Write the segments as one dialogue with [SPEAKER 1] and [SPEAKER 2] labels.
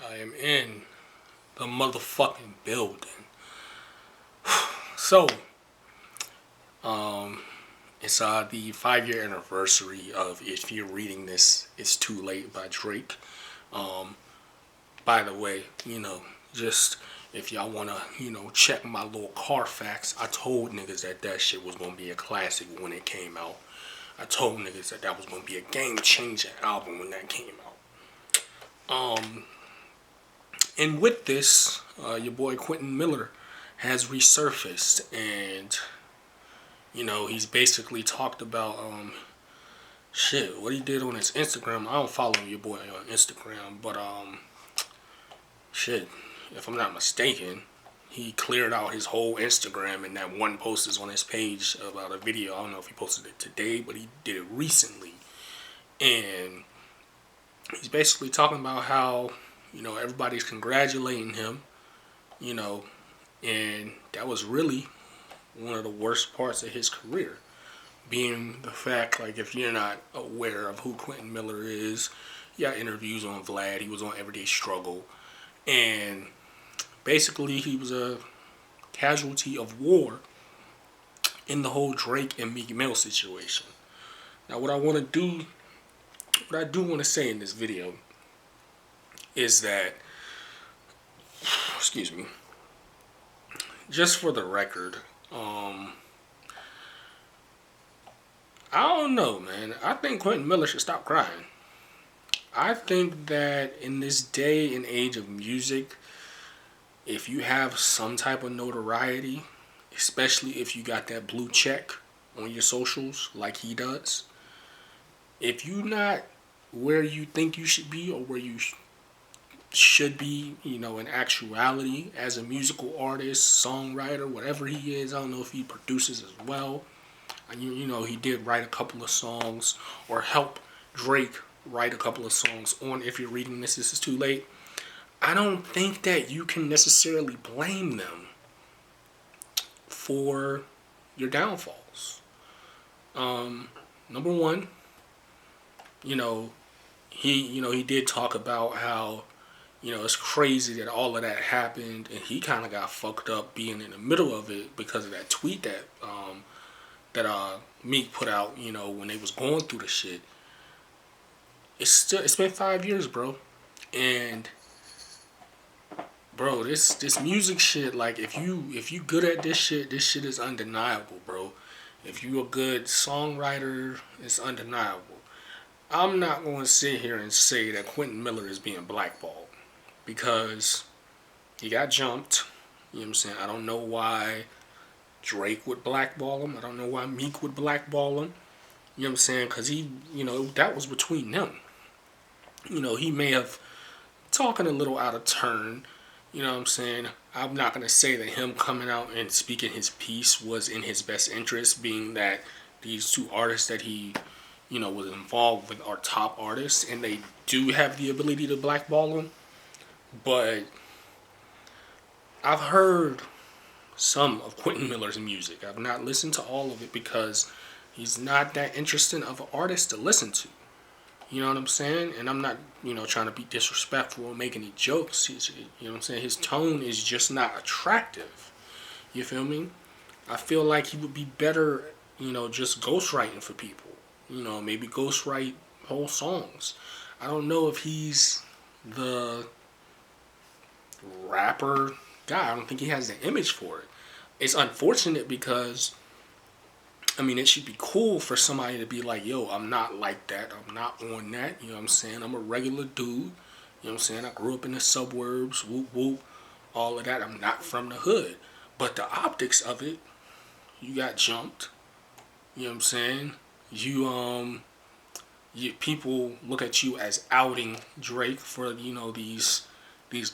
[SPEAKER 1] I am in the motherfucking building. So, um, it's the 5 year anniversary of "If You're Reading This, It's Too Late" by Drake. Um, by the way, just if y'all wanna, check my little Carfax, I told niggas that shit was gonna be a classic when it came out. I told niggas that was gonna be a game changing album when that came out. And with this, your boy Quentin Miller has resurfaced, and he's basically talked about what he did on his Instagram. I don't follow your boy on Instagram, but if I'm not mistaken, he cleared out his whole Instagram, and that one post is on his page about a video. I don't know if he posted it today, but he did it recently, and he's basically talking about how everybody's congratulating him, and that was really one of the worst parts of his career, being the fact, like, if you're not aware of who Quentin Miller is, he got interviews on Vlad, he was on Everyday Struggle, and basically he was a casualty of war in the whole Drake and Meek Mill situation. Now, what I do want to say in this video is that, excuse me, just for the record, I don't know, man. I think Quentin Miller should stop crying. I think that in this day and age of music, if you have some type of notoriety, especially if you got that blue check on your socials like he does, if you're not where you think you should be or where you should be, in actuality, as a musical artist, songwriter, whatever he is. I don't know if he produces as well. He did write a couple of songs, or help Drake write a couple of songs on "If You're Reading This, This Is Too Late." I don't think that you can necessarily blame them for your downfalls. Number one, he did talk about how it's crazy that all of that happened, and he kind of got fucked up being in the middle of it because of that tweet that Meek put out, when they was going through the shit. It's been 5 years, bro, and bro, this music shit, like, if you good at this shit is undeniable, bro. If you a good songwriter, it's undeniable. I'm not going to sit here and say that Quentin Miller is being blackballed, because he got jumped. You know what I'm saying? I don't know why Drake would blackball him. I don't know why Meek would blackball him. You know what I'm saying? Because that was between them. He may have talking a little out of turn. You know what I'm saying? I'm not going to say that him coming out and speaking his piece was in his best interest, being that these two artists that he, was involved with are top artists, and they do have the ability to blackball him. But I've heard some of Quentin Miller's music. I've not listened to all of it because he's not that interesting of an artist to listen to. You know what I'm saying? And I'm not, trying to be disrespectful or make any jokes. You know what I'm saying? His tone is just not attractive. You feel me? I feel like he would be better, just ghostwriting for people. Maybe ghostwrite whole songs. I don't know if he's the rapper guy. I don't think he has the image for it. It's unfortunate because, it should be cool for somebody to be like, yo, I'm not like that. I'm not on that. You know what I'm saying? I'm a regular dude. You know what I'm saying? I grew up in the suburbs, whoop, whoop, all of that. I'm not from the hood. But the optics of it, you got jumped. You know what I'm saying? People look at you as outing Drake for, these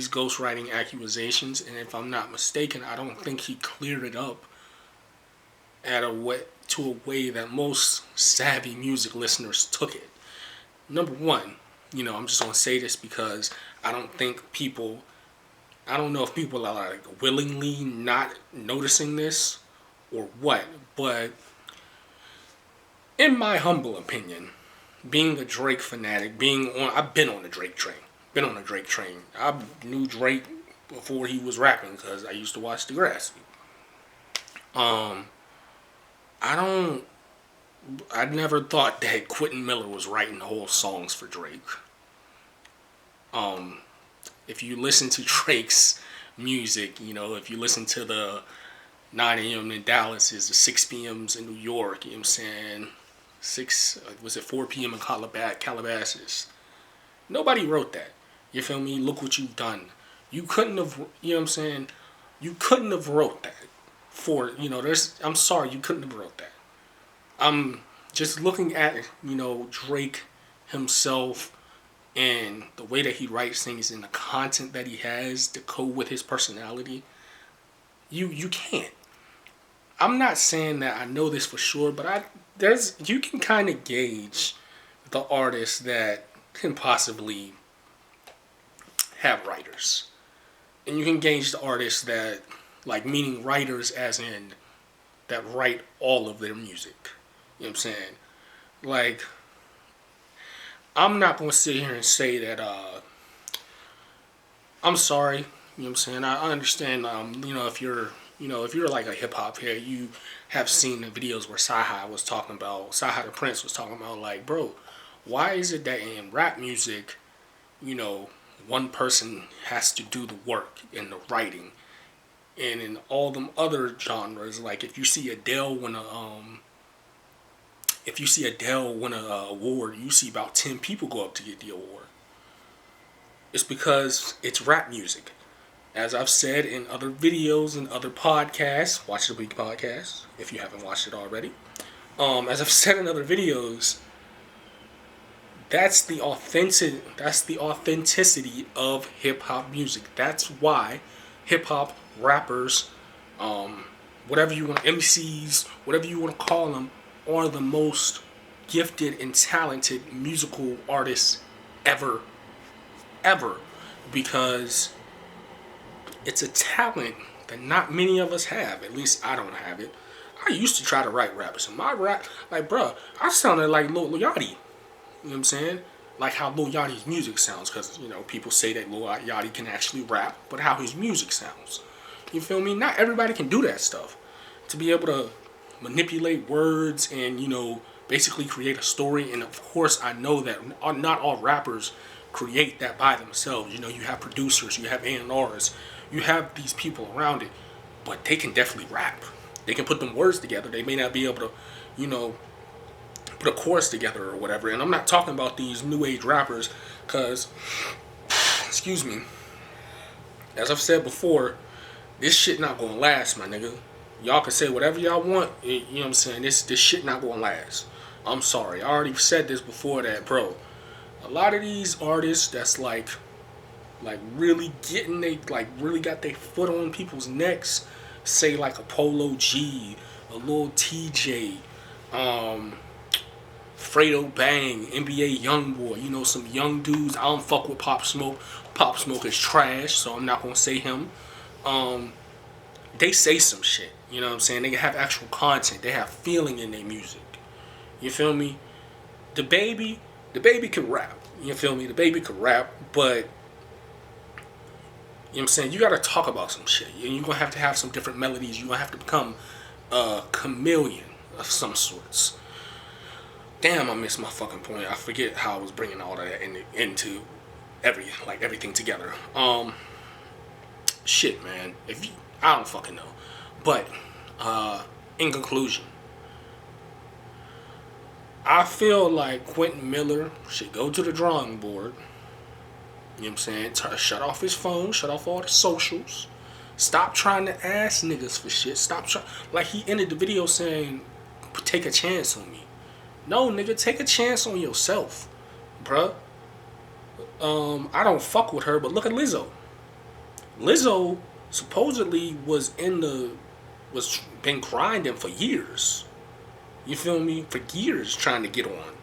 [SPEAKER 1] ghostwriting accusations, and if I'm not mistaken, I don't think he cleared it up to a way that most savvy music listeners took it. Number one, I'm just gonna say this because I don't know if people are like willingly not noticing this or what, but in my humble opinion, being a Drake fanatic, I've been on the Drake train. I knew Drake before he was rapping because I used to watch Degrassi. I don't. I never thought that Quentin Miller was writing the whole songs for Drake. If you listen to Drake's music, if you listen to the 9 a.m. in Dallas is the 6 p.m.s in New York, you know what I'm saying? 4 p.m. in Calabasas. Nobody wrote that. You feel me? Look what you've done. You couldn't have, you know what I'm saying? You couldn't have wrote that I'm sorry, you couldn't have wrote that. I'm just looking at, Drake himself and the way that he writes things and the content that he has to go with his personality. You can't. I'm not saying that I know this for sure, but you can kind of gauge the artists that can possibly have writers. And you can gauge the artists that, meaning writers as in that write all of their music. You know what I'm saying? I'm not going to sit here and say that, I'm sorry. You know what I'm saying? I understand, if you're like a hip hop head, you have seen the videos where Sci-Hi the Prince was talking about, bro, why is it that in rap music, one person has to do the work in the writing, and in all them other genres, if you see Adele win a award, you see about 10 people go up to get the award. It's because it's rap music. As I've said in other videos and other podcasts, watch the Week podcast if you haven't watched it already. As I've said in other videos, that's the authenticity of hip hop music. That's why hip hop rappers, whatever you want, MCs, whatever you want to call them, are the most gifted and talented musical artists ever, because it's a talent that not many of us have. At least I don't have it. I used to try to write raps, and my rap, bruh, I sounded like Lil Yachty. You know what I'm saying? Like how Lil Yachty's music sounds, because, people say that Lil Yachty can actually rap, but how his music sounds. You feel me? Not everybody can do that stuff. To be able to manipulate words and, basically create a story. And of course, I know that not all rappers create that by themselves. You have producers, you have A&Rs, you have these people around it, but they can definitely rap. They can put them words together. They may not be able to, put a chorus together or whatever. And I'm not talking about these new age rappers, because, excuse me, as I've said before, this shit not gonna last, my nigga. Y'all can say whatever y'all want, you know what I'm saying? This shit not gonna last. I'm sorry. I already said this before that, bro. A lot of these artists that's really really got their foot on people's necks, say a Polo G, a Lil TJ, Fredo Bang, NBA Youngboy, some young dudes. I don't fuck with Pop Smoke. Pop Smoke is trash, so I'm not gonna say him. They say some shit, you know what I'm saying? They have actual content. They have feeling in their music. You feel me? The baby can rap. You feel me? The baby can rap, but, you know what I'm saying? You gotta talk about some shit. You're gonna have to have some different melodies. You're gonna have to become a chameleon of some sorts. Damn, I missed my fucking point. I forget how I was bringing all of that into everything together. Shit, man. I don't fucking know. But, in conclusion, I feel like Quentin Miller should go to the drawing board. You know what I'm saying? Shut off his phone. Shut off all the socials. Stop trying to ask niggas for shit. Stop trying. He ended the video saying, take a chance on me. No, nigga, take a chance on yourself, bruh. I don't fuck with her, but look at Lizzo. Lizzo supposedly been grinding for years. You feel me? For years trying to get on.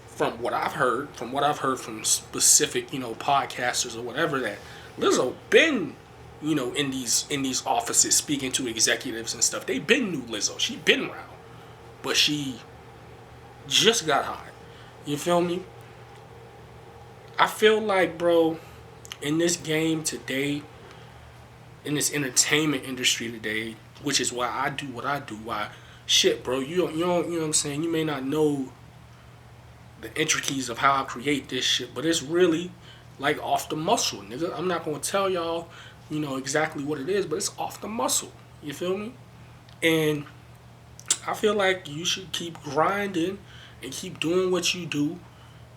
[SPEAKER 1] From what I've heard from specific, podcasters or whatever, that Lizzo been, in these offices speaking to executives and stuff. They been knew Lizzo. She been around. But she just got hot. You feel me? I feel like, bro, in this game today, in this entertainment industry today, which is why I do what I do. Why, shit, bro, you know what I'm saying? You may not know the intricacies of how I create this shit, but it's really like off the muscle, nigga. I'm not gonna tell y'all, exactly what it is, but it's off the muscle. You feel me? And I feel like you should keep grinding and keep doing what you do.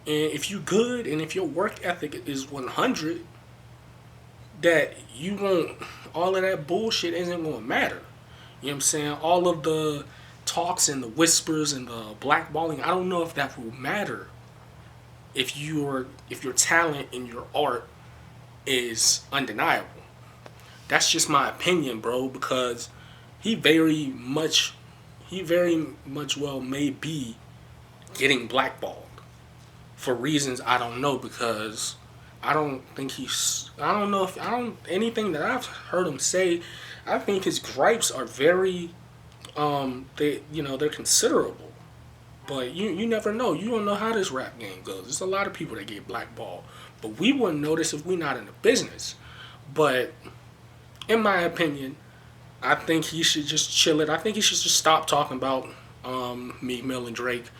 [SPEAKER 1] And if you good and if your work ethic is 100, that you won't, all of that bullshit isn't gonna matter. You know what I'm saying? All of the talks and the whispers and the blackballing, I don't know if that will matter if your talent and your art is undeniable. That's just my opinion, bro, because he very much well may be getting blackballed for reasons I don't know, because I don't think I don't know if I don't anything that I've heard him say. I think his gripes are very they're considerable. But you never know. You don't know how this rap game goes. There's a lot of people that get blackballed, but we wouldn't notice if we're not in the business. But in my opinion, I think he should just chill it. I think he should just stop talking about Meek Mill and Drake,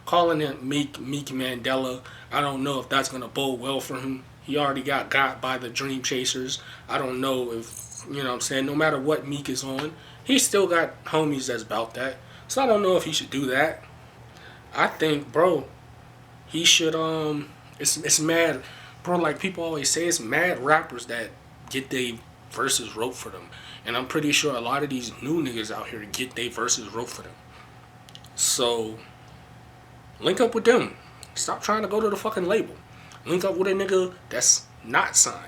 [SPEAKER 1] calling it Meek Mandela. I don't know if that's gonna bode well for him. He already got by the Dream Chasers. I don't know if what I'm saying. No matter what Meek is on, he still got homies that's about that. So I don't know if he should do that. I think, bro, he should it's mad, bro, like people always say, it's mad rappers that get they verses wrote for them. And I'm pretty sure a lot of these new niggas out here get they verses wrote for them. So link up with them. Stop trying to go to the fucking label. Link up with a nigga that's not signed.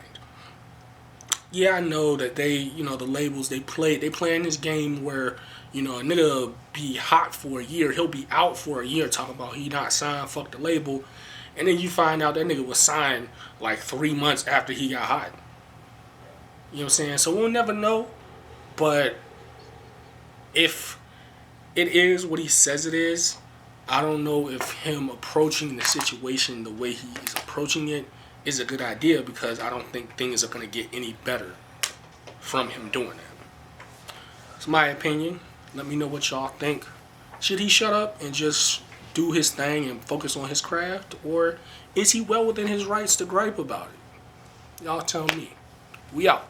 [SPEAKER 1] Yeah, I know that the labels, they play in this game where, a nigga be hot for a year. He'll be out for a year talking about he not signed, fuck the label. And then you find out that nigga was signed like 3 months after he got hot. You know what I'm saying? So we'll never know. But if it is what he says it is, I don't know if him approaching the situation the way he is approaching it is a good idea, because I don't think things are going to get any better from him doing that. It's my opinion. Let me know what y'all think. Should he shut up and just do his thing and focus on his craft, or is he well within his rights to gripe about it? Y'all tell me. We out.